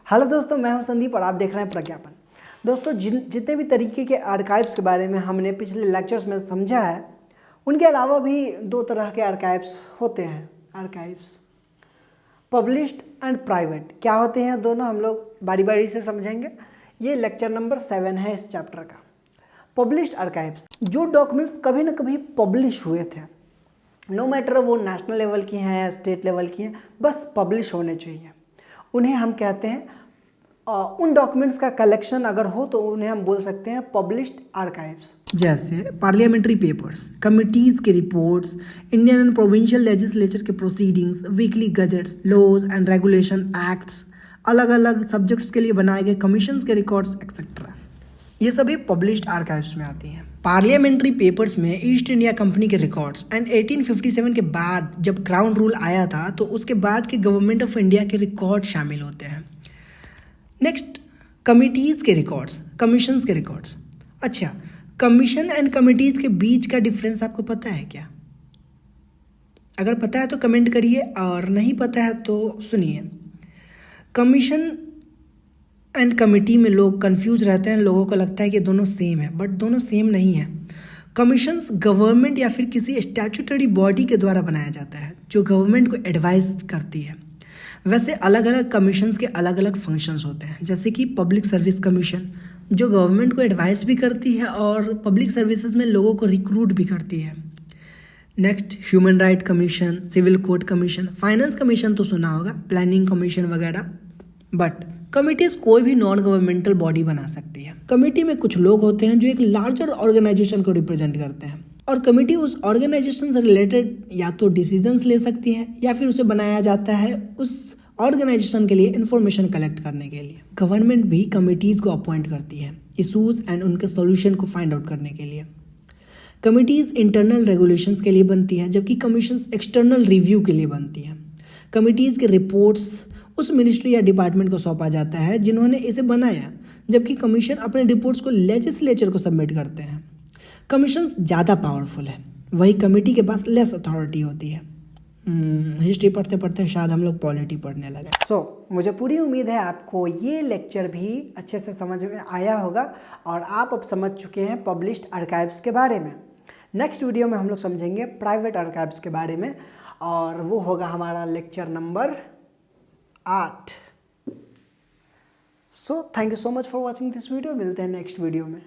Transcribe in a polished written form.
Hello दोस्तों, मैं हूं संदीप और आप देख रहे हैं प्रज्ञापन। दोस्तों, जितने भी तरीके के आर्काइव्स के बारे में हमने पिछले लेक्चर्स में समझा है, उनके अलावा भी दो तरह के आर्काइव्स होते हैं। आर्काइव्स पब्लिश्ड एंड प्राइवेट क्या होते हैं, दोनों हम लोग बारी बारी से समझेंगे। ये लेक्चर नंबर 7 है इस चैप्टर का। पब्लिश्ड आर्काइव्स, जो डॉक्यूमेंट्स कभी ना कभी पब्लिश हुए थे, नो मैटर वो नेशनल लेवल की हैं या स्टेट लेवल की हैं, बस पब्लिश होने चाहिए, उन्हें हम कहते हैं उन डॉक्यूमेंट्स का कलेक्शन अगर हो तो उन्हें हम बोल सकते हैं पब्लिश्ड आर्काइव्स। जैसे पार्लियामेंट्री पेपर्स, कमिटीज़ के reports, Indian and provincial legislature के proceedings, weekly gazettes, laws and regulation acts, अलग अलग सब्जेक्ट्स के लिए बनाए गए कमीशंस के रिकॉर्ड्स एक्सेट्रा, ये सभी पब्लिश्ड आर्काइव्स में आती हैं। पार्लियामेंट्री पेपर्स में ईस्ट इंडिया कंपनी के रिकॉर्ड्स एंड 1857 के बाद जब क्राउन रूल आया था तो उसके बाद के गवर्नमेंट ऑफ इंडिया के रिकॉर्ड शामिल होते हैं। नेक्स्ट, कमिटीज़ के रिकॉर्ड्स, कमीशंस के रिकॉर्ड्स। अच्छा, कमीशन एंड कमिटीज़ के बीच का डिफरेंस आपको पता है क्या? अगर पता है तो कमेंट करिए और नहीं पता है तो सुनिए। कमीशन एंड कमिटी में लोग कंफ्यूज रहते हैं, लोगों को लगता है कि दोनों सेम है, बट दोनों सेम नहीं है। कमीशंस गवर्नमेंट या फिर किसी स्टैट्यूटरी बॉडी के द्वारा बनाया जाता है जो गवर्नमेंट को एडवाइस करती है। वैसे अलग अलग कमीशंस के अलग अलग फंक्शंस होते हैं, जैसे कि पब्लिक सर्विस कमीशन जो गवर्नमेंट को एडवाइस भी करती है और पब्लिक सर्विसेज में लोगों को रिक्रूट भी करती है। Next, human right commission, civil code commission, finance commission तो सुना होगा, प्लानिंग कमीशन वगैरह। बट कमिटीज़ कोई भी नॉन गवर्नमेंटल बॉडी बना सकती है। कमिटी में कुछ लोग होते हैं जो एक लार्जर ऑर्गेनाइजेशन को रिप्रेजेंट करते हैं और कमिटी उस ऑर्गेनाइजेशन से रिलेटेड या तो डिसीजंस ले सकती है या फिर उसे बनाया जाता है उस ऑर्गेनाइजेशन के लिए इंफॉर्मेशन कलेक्ट करने के लिए। गवर्नमेंट भी कमिटीज़ को अपॉइंट करती है इशूज़ एंड उनके सॉल्यूशन को फाइंड आउट करने के लिए। कमिटीज़ इंटरनल रेगुलेशंस के लिए बनती है जबकि कमीशन एक्सटर्नल रिव्यू के लिए बनती है। कमिटीज़ के रिपोर्ट्स उस मिनिस्ट्री या डिपार्टमेंट को सौंपा जाता है जिन्होंने इसे बनाया, जबकि कमीशन अपने रिपोर्ट्स को लेजिस्लेचर को सबमिट करते हैं। कमीशन ज़्यादा पावरफुल है, वही कमेटी के पास लेस अथॉरिटी होती है। हिस्ट्री पढ़ते पढ़ते शायद हम लोग पॉलिटी पढ़ने लगे। मुझे पूरी उम्मीद है आपको ये लेक्चर भी अच्छे से समझ में आया होगा और आप अब समझ चुके हैं पब्लिश्ड आर्काइव्स के बारे में। नेक्स्ट वीडियो में हम लोग समझेंगे प्राइवेट आर्काइव्स के बारे में और वो होगा हमारा lecture number 8। Thank you so much for watching this video. मिलते हैं नेक्स्ट वीडियो में।